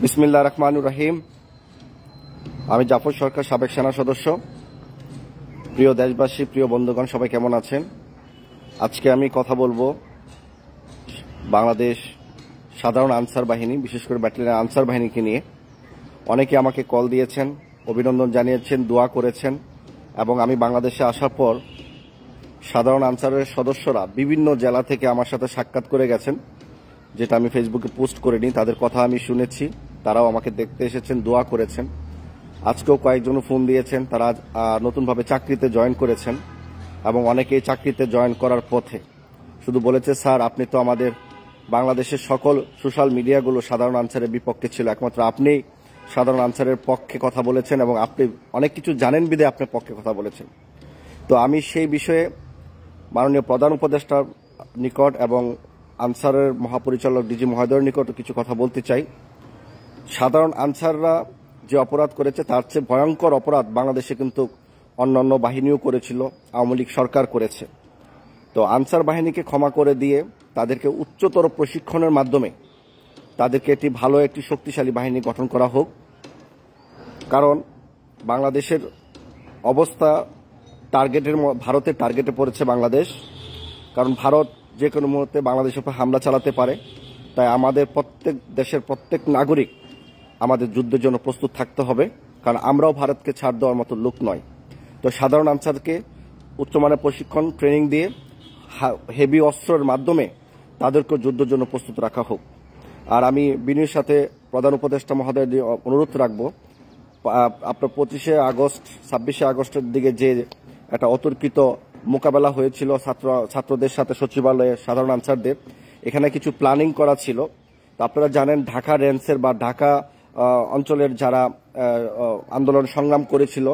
বিসমিল্লাহির রহমানির রহিম। আমি জাফর সরকার, সাবেক সেনা সদস্য। প্রিয় দেশবাসী, প্রিয় বন্ধুগণ, সবাই কেমন আছেন? আজকে আমি কথা বলবো বাংলাদেশ সাধারণ আনসার বাহিনী, বিশেষ করে ব্যাটালিয়ন আনসার বাহিনীকে নিয়ে। অনেকে আমাকে কল দিয়েছেন, অভিনন্দন জানিয়েছেন, দোয়া করেছেন, এবং আমি বাংলাদেশে আসার পর সাধারণ আনসারের সদস্যরা বিভিন্ন জেলা থেকে আমার সাথে সাক্ষাৎ করে গেছেন, যেটা আমি ফেসবুকে পোস্ট করিনি। তাদের কথা আমি শুনেছি, তারাও আমাকে দেখতে এসেছেন, দোয়া করেছেন। আজকেও কয়েকজন ফোন দিয়েছেন, তারা নতুনভাবে চাকরিতে জয়েন করেছেন এবং অনেকেই চাকরিতে জয়েন করার পথে। শুধু বলেছে, স্যার আপনি তো আমাদের বাংলাদেশের সকল সোশ্যাল মিডিয়াগুলো সাধারণ আনসারের বিপক্ষে ছিল, একমাত্র আপনি সাধারণ আনসারের পক্ষে কথা বলেছেন এবং আপনি অনেক কিছু জানেন বিধে আপনার পক্ষে কথা বলেছেন। তো আমি সেই বিষয়ে মাননীয় প্রধান উপদেষ্টার নিকট এবং আনসারের মহাপরিচালক ডিজি মহোদয়ের নিকট কিছু কথা বলতে চাই। সাধারণ আনসাররা যে অপরাধ করেছে তার চেয়ে ভয়ঙ্কর অপরাধ বাংলাদেশে কিন্তু অন্যান্য বাহিনীও করেছিল, আওয়ামী লীগ সরকার করেছে। তো আনসার বাহিনীকে ক্ষমা করে দিয়ে তাদেরকে উচ্চতর প্রশিক্ষণের মাধ্যমে তাদেরকে একটি ভালো, একটি শক্তিশালী বাহিনী গঠন করা হোক। কারণ বাংলাদেশের অবস্থা ভারতের টার্গেটে পড়েছে বাংলাদেশ। কারণ ভারত যে কোনো মুহূর্তে বাংলাদেশের উপর হামলা চালাতে পারে। তাই আমাদের দেশের প্রত্যেক নাগরিক আমাদের যুদ্ধের জন্য প্রস্তুত থাকতে হবে, কারণ আমরাও ভারতকে ছাড় দেওয়ার মতো লোক নয়। তো সাধারণ আনসারকে উচ্চমানের প্রশিক্ষণ, ট্রেনিং দিয়ে হেভি অস্ত্রের মাধ্যমে তাদেরকে যুদ্ধের জন্য প্রস্তুত রাখা হোক। আর আমি বিনয়ের সাথে প্রধান উপদেষ্টা মহোদয়ের অনুরোধ রাখবো, আপনার 25শে আগস্ট 26শে আগস্টের দিকে যে একটা অতর্কিত মোকাবেলা হয়েছিল ছাত্রদের সাথে সচিবালয়ে সাধারণ আনসারদের, এখানে কিছু প্ল্যানিং করা ছিল। তো আপনারা জানেন, ঢাকা রেঞ্জের বা ঢাকা অঞ্চলের যারা আন্দোলন সংগ্রাম করেছিল,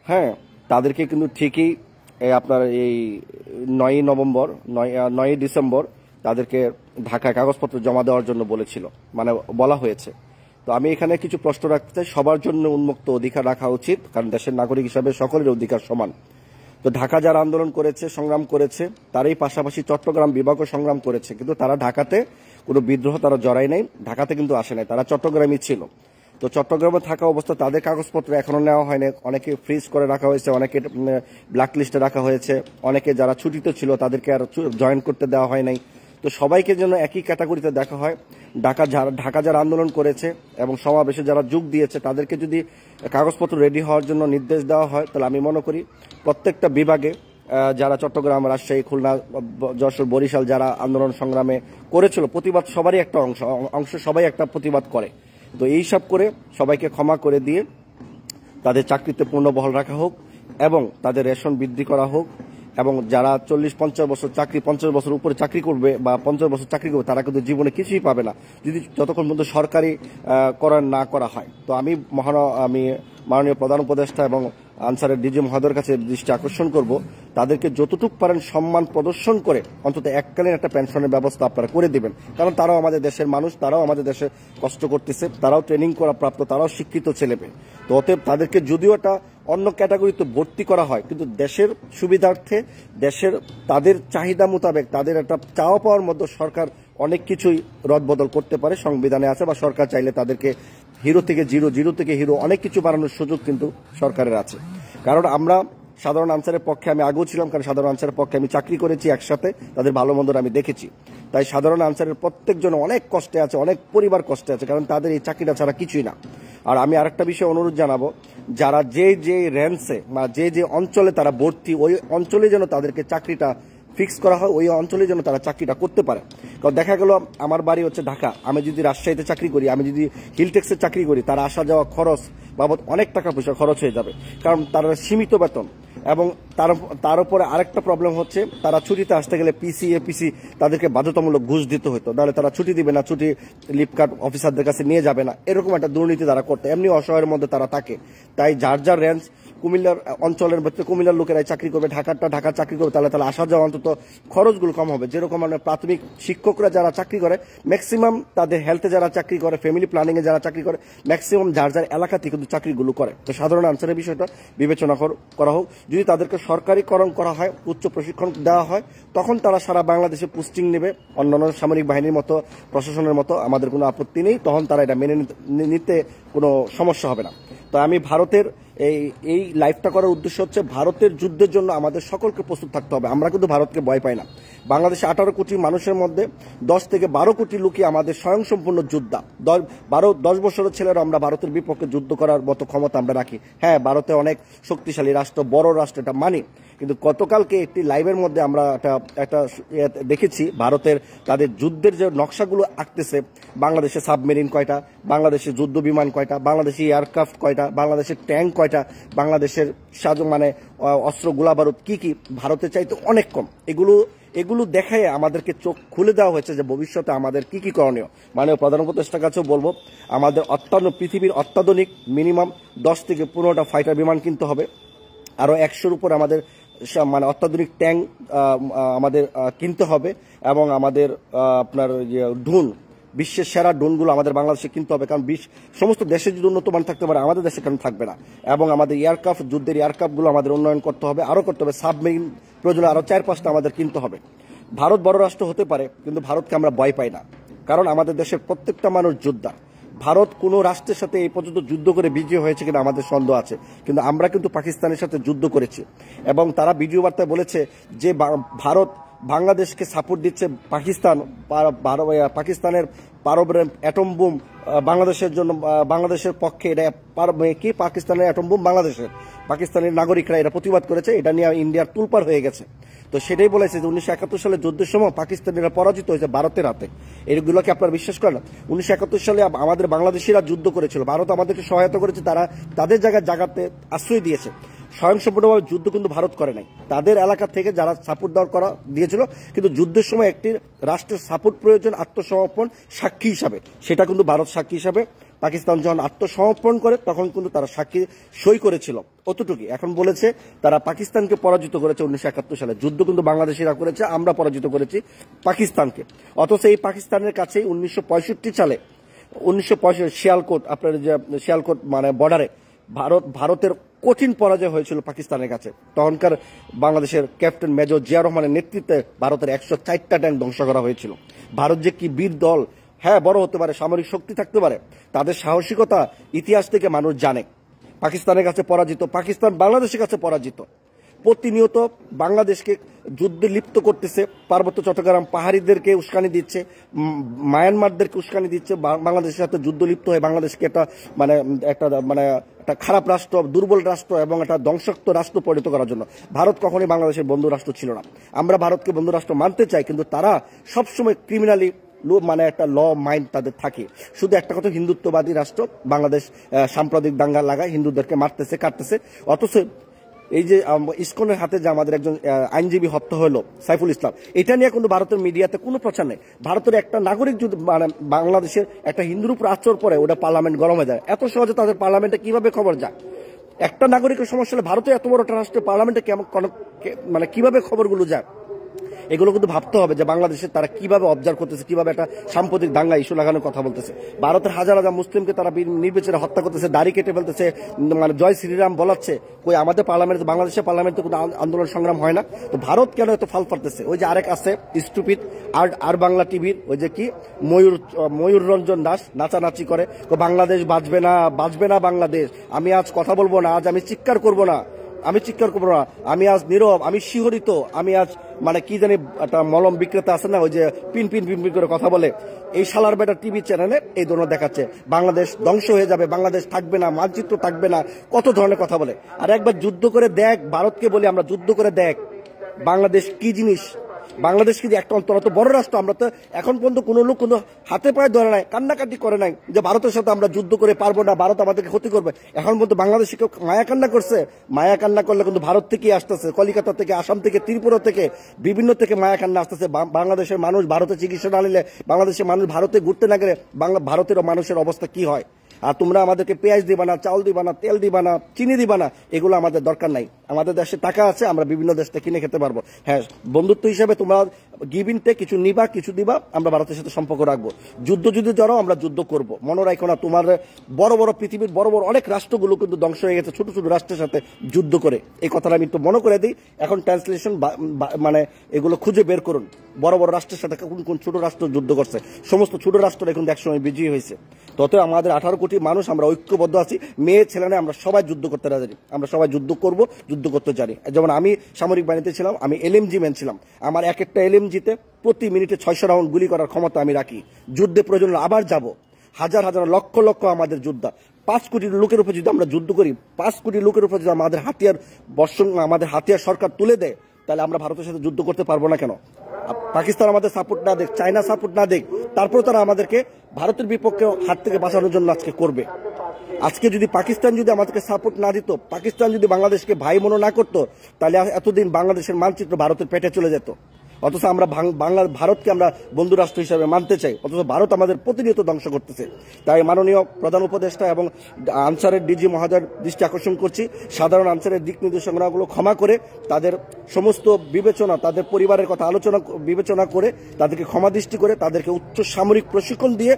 হ্যাঁ, তাদেরকে কিন্তু ঠিকই আপনার এই 9ই ডিসেম্বর তাদেরকে ঢাকায় কাগজপত্র জমা দেওয়ার জন্য বলা হয়েছে। তো আমি এখানে কিছু প্রশ্ন রাখতে চাই। সবার জন্য উন্মুক্ত অধিকার রাখা উচিত, কারণ দেশের নাগরিক হিসাবে সকলের অধিকার সমান। তো ঢাকা যারা আন্দোলন করেছে, সংগ্রাম করেছে, তারই পাশাপাশি চট্টগ্রাম বিভাগও সংগ্রাম করেছে, কিন্তু তারা ঢাকাতে কোনো বিদ্রোহ তারা জড়ায় নাই, ঢাকাতে কিন্তু আসে নাই, তারা চট্টগ্রামই ছিল। তো চট্টগ্রামে থাকা অবস্থা তাদের কাগজপত্র এখনো নেওয়া হয়নি, অনেকে ফ্রিজ করে রাখা হয়েছে, অনেকে ব্ল্যাক লিস্টে রাখা হয়েছে, অনেকে যারা ছুটিতে ছিল তাদেরকে আর জয়েন করতে দেওয়া হয় নাই। তো সবাইকে যেন একই ক্যাটাগরিতে দেখা হয়। ঢাকা যারা আন্দোলন করেছে এবং সমাবেশে যারা যোগ দিয়েছে তাদেরকে যদি কাগজপত্র রেডি হওয়ার জন্য নির্দেশ দেওয়া হয়, তাহলে আমি মনে করি প্রত্যেকটা বিভাগে যারা চট্টগ্রাম, রাজশাহী, খুলনা, যশোর, বরিশাল যারা আন্দোলন সংগ্রামে করেছিল, প্রতিবাদ সবারই একটা অংশ সবাই একটা প্রতিবাদ করে। তো এইসব করে সবাইকে ক্ষমা করে দিয়ে তাদের চাকরিতে পূর্ণবহাল রাখা হোক এবং তাদের রেশন বৃদ্ধি করা হোক। এবং যারা 40-50 বছর 50 বছর উপরে চাকরি করবে বা 50 বছর চাকরি করবে, তারা কিন্তু জীবনে কিছুই পাবে না যদি যতক্ষণ পর্যন্ত সরকারি না করা হয়। তো আমি মাননীয় প্রধান উপদেষ্টা এবং আনসারের ডিজি মহোদয়ের কাছে দৃষ্টি আকর্ষণ করব, তাদেরকে যতটুকু পারেন সম্মান প্রদর্শন করে অন্তত এককালীন একটা পেনশনের ব্যবস্থা আপনারা করে দিবেন। কারণ তারাও আমাদের দেশের মানুষ, তারাও আমাদের দেশে কষ্ট করতেছে, তারাও ট্রেনিং করা প্রাপ্ত, তারাও শিক্ষিত ছেলেমেয়ে। তো অতএব তাদেরকে যদিও একটা অন্য ক্যাটাগরিতে ভর্তি করা হয়, কিন্তু দেশের সুবিধার্থে, তাদের চাহিদা মোতাবেক, তাদের একটা চাওয়া পাওয়ার মধ্যে সরকার অনেক কিছুই রদবদল করতে পারে, সংবিধানে আছে, বা সরকার চাইলে তাদেরকে হিরো থেকে জিরো থেকে হিরো অনেক কিছু বাড়ানোর সুযোগ কিন্তু সরকারের আছে। কারণ আমরা সাধারণ আনসারের পক্ষে, আমি আগেও ছিলাম, কারণ সাধারণ আনসারের পক্ষে আমি চাকরি করেছি একসাথে, তাদের ভালো মন্দ আমি দেখেছি। তাই সাধারণ আনসারের প্রত্যেকজন অনেক কষ্টে আছে, অনেক পরিবার কষ্টে আছে, কারণ তাদের এই চাকরিটা ছাড়া কিছুই না। আর আমি আরেকটা বিষয়ে অনুরোধ জানাবো, যারা যে রেঞ্জে বা যে অঞ্চলে তারা ভর্তি, ওই অঞ্চলে যেন তাদেরকে চাকরিটা ফিক্স করা হয়, ওই অঞ্চলে যেন তারা চাকরিটা করতে পারে। কারণ দেখা গেল আমার বাড়ি হচ্ছে ঢাকা, আমি যদি রাজশাহীতে চাকরি করি, আমি যদি হিলটেক্সে চাকরি করি, তার আসা যাওয়া খরচ বাবদ অনেক টাকা পয়সা খরচ হয়ে যাবে, কারণ তারা সীমিত বেতন। এবং তার উপরে আরেকটা প্রবলেম হচ্ছে, তারা ছুটিতে আসতে গেলে পিসি তাদেরকে বাধ্যতামূলক ঘুষ দিতে হতো, নাহলে তারা ছুটি দিবে না, ছুটি লিভ কার্ড অফিসারদের কাছে নিয়ে যাবে না, এরকম একটা দুর্নীতি তারা করতে, এমনি অসহায়ের মধ্যে তারা থাকে। তাই যার রেঞ্জ কুমিল্লার অঞ্চলের ভিতরে কুমিল্লার লোকেরাই চাকরি করবে, ঢাকার চাকরি করবে, তাহলে আসা যাওয়া অন্তত খরচগুলো কম হবে। যেরকম মানে প্রাথমিক শিক্ষকরা যারা চাকরি করে ম্যাক্সিমাম তাদের হেলথে যারা চাকরি করে, ফ্যামিলি প্ল্যানিং এ যারা চাকরি করে, ম্যাক্সিমাম যার এলাকাতে কিন্তু চাকরিগুলো করে। তো সাধারণ আনসারের বিষয়টা বিবেচনা করা হোক। যদি তাদেরকে সরকারিকরণ করা হয়, উচ্চ প্রশিক্ষণ দেওয়া হয়, তখন তারা সারা বাংলাদেশে পোস্টিং নেবে অন্যান্য সামরিক বাহিনীর মতো, প্রশাসনের মতো। আমাদের কোনো আপত্তি নেই, তখন তারা এটা মেনে নিতে কোনো সমস্যা হবে না। তো আমি ভারতের এই লাইভটা করার উদ্দেশ্য হচ্ছে ভারতের যুদ্ধের জন্য আমাদের সকলকে প্রস্তুত থাকতে হবে। আমরা কিন্তু ভারতকে ভয় পাই না। বাংলাদেশে 18 কোটি মানুষের মধ্যে 10 থেকে 12 কোটি লোকই আমাদের স্বয়ংসম্পূর্ণ যোদ্ধা। 10 বছরের ছেলেরা আমরা ভারতের বিপক্ষে যুদ্ধ করার মতো ক্ষমতা আমরা রাখি। হ্যাঁ, ভারতে অনেক শক্তিশালী রাষ্ট্র, বড় রাষ্ট্র, এটা মানি। কিন্তু গতকালকে একটি লাইভের মধ্যে আমরা একটা দেখেছি ভারতের তাদের যুদ্ধের যে নকশাগুলো আঁকতেছে, বাংলাদেশে সাবমেরিন কয়টা, বাংলাদেশের যুদ্ধ বিমান কয়টা, বাংলাদেশি এয়ারক্রাফট কয়টা, বাংলাদেশের ট্যাঙ্ক কয়টা, বাংলাদেশের মানে অস্ত্র গোলাবারুদ কি কি ভারতের চাইতে অনেক কম। এগুলো দেখায় আমাদেরকে চোখ খুলে দেওয়া হয়েছে যে ভবিষ্যতে আমাদের কি কি করণীয়। মাননীয় প্রধান উপদেষ্টার কাছেও বলবো, আমাদের পৃথিবীর অত্যাধুনিক মিনিমাম 10 থেকে 15টা ফাইটার বিমান কিনতে হবে। আরো 100-র উপর আমাদের মানে অত্যাধুনিক ট্যাঙ্ক আমাদের কিনতে হবে, এবং আমাদের আপনার ড্রোন, বিশ্বের সেরা ড্রোনগুলো আমাদের বাংলাদেশে কিনতে হবে। কারণ সমস্ত দেশে যদি উন্নত মান থাকতে পারে, আমাদের দেশে কেন থাকবে না। এবং আমাদের এয়ারক্রাফট, যুদ্ধের এয়ারক্রাফটগুলো আমাদের উন্নয়ন করতে হবে, আরও করতে হবে। সাবমেরিন প্রয়োজনে আরও 4-5টা আমাদের কিনতে হবে। ভারত বড় রাষ্ট্র হতে পারে, কিন্তু ভারতকে আমরা ভয় পাই না, কারণ আমাদের দেশের প্রত্যেকটা মানুষ যোদ্ধা। ভারত কোনো রাষ্ট্রের সাথে এই পর্যন্ত যুদ্ধ করে বিজয় হয়েছে কিনা আমাদের সন্দেহ আছে, কিন্তু আমরা কিন্তু পাকিস্তানের সাথে যুদ্ধ করেছি। এবং তারা ভিডিও বার্তায় বলেছে যে ভারত বাংলাদেশকে সাপোর্ট দিচ্ছে, পাকিস্তানের পারমাণবিক অ্যাটম বোম বাংলাদেশের জন্য, বাংলাদেশের পক্ষে এটা কি পাকিস্তানের অ্যাটম বোম পাকিস্তানের নাগরিকরা এটা প্রতিবাদ করেছে। এটা নিয়ে ইন্ডিয়ার তুলপার হয়ে গেছে। তো সেটাই বলেছে যে 1971 সালে যুদ্ধের সময় পাকিস্তানিরা পরাজিত হয়েছে ভারতের হাতে। এইগুলোকে আপনারা বিশ্বাস করেন? 1971 সালে আমাদের বাংলাদেশিরা যুদ্ধ করেছিল, ভারত আমাদেরকে সহায়তা করেছে, তারা তাদের জায়গাতে আশ্রয় দিয়েছে। স্বয়ংসম্পূর্ণভাবে যুদ্ধ কিন্তু ভারত করে নাই, তাদের এলাকা থেকে যারা সাপোর্ট দেওয়ার দিয়েছিল। কিন্তু যুদ্ধের সময় একটি রাষ্ট্রের সাপোর্ট প্রয়োজন আত্মসমর্পণ সাক্ষী হিসাবে, সেটা কিন্তু ভারত সাক্ষী হিসাবে। পাকিস্তান যখন আত্মসমর্পণ করে তখন কিন্তু তারা সাক্ষী সই করেছিল, অতটুকু। এখন বলেছে তারা পাকিস্তানকে পরাজিত করেছে 1971 সালে। যুদ্ধ কিন্তু বাংলাদেশিরা করেছে, আমরা পরাজিত করেছি পাকিস্তানকে। অথচ এই পাকিস্তানের কাছেই 1965 সালে শিয়ালকোট, আপনার যে শিয়ালকোট মানে বর্ডারে ভারতের কঠিন পরাজয় হয়েছিল পাকিস্তানের কাছে। তখনকার বাংলাদেশের ক্যাপ্টেন মেজর জিয়া রহমানের নেতৃত্বে ভারতের 104টা ট্যাঙ্ক ধ্বংস করা হয়েছিল। ভারত যে কি বীর দল, হ্যাঁ বড় হতে পারে, সামরিক শক্তি থাকতে পারে, তাদের সাহসিকতা ইতিহাস থেকে মানুষ জানে। পাকিস্তানের কাছে পরাজিত, পাকিস্তান বাংলাদেশের কাছে পরাজিত। প্রতিনিয়ত বাংলাদেশকে যুদ্ধে লিপ্ত করতেছে, পার্বত্য চট্টগ্রাম পাহাড়িদেরকে উস্কানি দিচ্ছে, মায়ানমারদেরকে উস্কানি দিচ্ছে, বাংলাদেশের সাথে যুদ্ধ লিপ্ত হয়ে বাংলাদেশকে একটা খারাপ রাষ্ট্র, দুর্বল রাষ্ট্র এবং একটা ধ্বংসাত্মক রাষ্ট্র পরিণত করার জন্য। ভারত কখনোই বাংলাদেশের বন্ধু রাষ্ট্র ছিল না। আমরা ভারতকে বন্ধু রাষ্ট্র মানতে চাই, কিন্তু তারা সবসময় ক্রিমিনালি একটা ল মাইন্ড তাদের থাকে। শুধু একটা কথা, হিন্দুত্ববাদী রাষ্ট্র বাংলাদেশ সাম্প্রদায়িক দাঙ্গা লাগায়, হিন্দুদেরকে মারতেছে, কাটতেছে। অথচ এই যে ইসকনের হাতে যে আমাদের একজন আইনজীবী হত্যা হলো সাইফুল ইসলাম, এটা নিয়ে কিন্তু ভারতের মিডিয়াতে কোনো প্রচার নেই। ভারতের একটা নাগরিক যদি বাংলাদেশের একটা হিন্দুর উপর আচরণ পরে, ওটা পার্লামেন্ট গরম হয়ে যায়। এত সহজে তাদের পার্লামেন্টে কিভাবে খবর যায়? একটা নাগরিকের সমস্যা হলে ভারতের এত বড় একটা রাষ্ট্রের পার্লামেন্টে কিভাবে খবরগুলো যায়? এগুলো কিন্তু ভাবতে হবে যে বাংলাদেশে তারা কিভাবে অবজার্ভ করতেছে, কিভাবে একটা সাম্প্রতিক দাঙ্গা ইস্যু লাগানোর কথা বলতেছে। ভারতের হাজার হাজার মুসলিমকে তারা নির্বিচারে হত্যা করতেছে, দাড়ি কেটে ফেলতেছে, মানে জয় শ্রীরাম বলাচ্ছে। কই আমাদের পার্লামেন্টে, বাংলাদেশের পার্লামেন্টে কোনো আন্দোলন সংগ্রাম হয় না? তো ভারত কেন এত ফাল পারতেছে? ওই যে আরেক আছে স্টুপিড আর বাংলা টিভির ওই যে কি ময়ূর রঞ্জন দাস নাচানাচি করে, বাংলাদেশ বাঁচবে না বাংলাদেশ। আমি আজ কথা বলবো না, আজ আমি চিৎকার করবো না, আমি আজ নীরব, আমি শিহরিত, আমি আজ মানে কি জানি একটা মলম বিক্রেতা আছে না, ওই যে পিন করে কথা বলে। এই শালার বেটা টিভি চ্যানেলে এই ধরনের দেখাচ্ছে বাংলাদেশ ধ্বংস হয়ে যাবে, বাংলাদেশ থাকবে না, মানচিত্র থাকবে না, কত ধরনের কথা বলে। আর একবার যুদ্ধ করে দেখ, ভারতকে বলি আমরা যুদ্ধ করে দেখ বাংলাদেশ কি জিনিস। বাংলাদেশ কিন্তু একটা অত বড় রাষ্ট্র, আমরা তো এখন পর্যন্ত কোনো লোক কোনো হাতে পায়ে ধরে নাই, কান্নাকাটি করে নাই যে ভারতের সাথে আমরা যুদ্ধ করে পারবো না, ভারত আমাদেরকে ক্ষতি করবে। এখন পর্যন্ত বাংলাদেশে কেউ মায়া কান্না করছে? মায়া কান্না করলে কিন্তু ভারত থেকেই আসতেছে, কলিকাতা থেকে, আসাম থেকে, ত্রিপুরা থেকে, বিভিন্ন থেকে মায়া কান্না আসতেছে। বাংলাদেশের মানুষ ভারতে চিকিৎসা না নিলে, বাংলাদেশের মানুষ ভারতে ঘুরতে না গেলে ভারতের মানুষের অবস্থা কি হয়? আর তোমরা আমাদেরকে পেঁয়াজ দিবা না, চাউল দিবা না, তেল দিবা না, চিনি দিবা না, এগুলো আমাদের দরকার নাই। আমাদের দেশে টাকা আছে, আমরা বিভিন্ন দেশ থেকে কিনে খেতে পারবো। হ্যাঁ, বন্ধুত্ব হিসেবে তোমরা গিভিনতে কিছু নিবা, কিছু দিবা, আমরা ভারতের সাথে সম্পর্ক রাখবো। যুদ্ধ যদি জড়াও আমরা যুদ্ধ করব। মনে রাখো না, তোমার বড় বড় পৃথিবীর বড় বড় অনেক রাষ্ট্রগুলো কিন্তু ধ্বংস হয়ে গেছে ছোট ছোট রাষ্ট্রের সাথে যুদ্ধ করে। এই কথাটা আমি একটু মনে করে দিই। এখন ট্রান্সলেশন মানে এগুলো খুঁজে বের করুন, বড় বড় রাষ্ট্রের সাথে কোন কোন ছোট রাষ্ট্র যুদ্ধ করছে। সমস্ত ছোট রাষ্ট্র এখন একসময় বিজয়ী হয়েছে। তত আমাদের 18 কোটি মানুষ আমরা ঐক্যবদ্ধ আছি, মেয়ে ছেলে না, আমরা সবাই যুদ্ধ করতে রাজি, আমরা সবাই যুদ্ধ করব, যুদ্ধ করতে জানি। যেমন আমি সামরিক বাহিনীতে ছিলাম, আমি এলএমজি ম্যান ছিলাম। আমার এক একটা এলএমজিতে প্রতি মিনিটে 600 রাউন্ড গুলি করার ক্ষমতা আমি রাখি। যুদ্ধে প্রয়োজন আবার যাব, হাজার হাজার লক্ষ লক্ষ আমাদের যোদ্ধা। 5 কোটি লোকের উপর যদি আমরা যুদ্ধ করি, 5 কোটি লোকের উপর যদি আমাদের হাতিয়ার সরকার তুলে দেয়, তাহলে আমরা ভারতের সাথে যুদ্ধ করতে পারবো না কেন? পাকিস্তান আমাদের সাপোর্ট না দেখ, চায়না সাপোর্ট না দেখ, তারপর তারা আমাদেরকে ভারতের বিপক্ষে হাত থেকে বাঁচানোর জন্য আজকে করবে। আজকে যদি পাকিস্তান যদি আমাদেরকে সাপোর্ট না দিত, পাকিস্তান যদি বাংলাদেশকে ভাই মনে না করতো, তাহলে এতদিন বাংলাদেশের মানচিত্র ভারতের পেটে চলে যেত। অথচ আমরা ভারতকে আমরা বন্ধু রাষ্ট্র হিসাবে মানতে চাই, অথচ ভারত আমাদের প্রতিনিয়ত ধ্বংস করতেছে। তাই মাননীয় প্রধান উপদেষ্টা এবং আনসারের ডিজি মহোদয়ের দৃষ্টি আকর্ষণ করছি, সাধারণ আনসারের দিক নির্দেশনাগুলো ক্ষমা করে তাদের সমস্ত বিবেচনা, তাদের পরিবারের কথা বিবেচনা করে তাদেরকে ক্ষমা দৃষ্টি করে তাদেরকে উচ্চ সামরিক প্রশিক্ষণ দিয়ে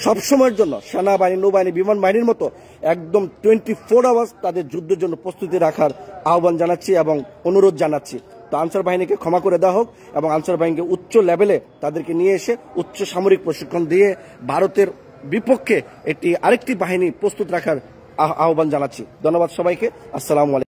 সবসময়ের জন্য সেনাবাহিনী, নৌবাহিনী, বিমান বাহিনীর মতো একদম 24 আওয়ার্স তাদের যুদ্ধের জন্য প্রস্তুতি রাখার আহ্বান জানাচ্ছি এবং অনুরোধ জানাচ্ছি। তো আনসার বাহিনীকে ক্ষমা করে দেওয়া হোক এবং আনসার বাহিনীকে উচ্চ লেভেলে তাদেরকে নিয়ে এসে উচ্চ সামরিক প্রশিক্ষণ দিয়ে ভারতের বিপক্ষে আরেকটি বাহিনী প্রস্তুত রাখার আহ্বান জানাচ্ছি। ধন্যবাদ সবাইকে। আসসালামু আলাইকুম।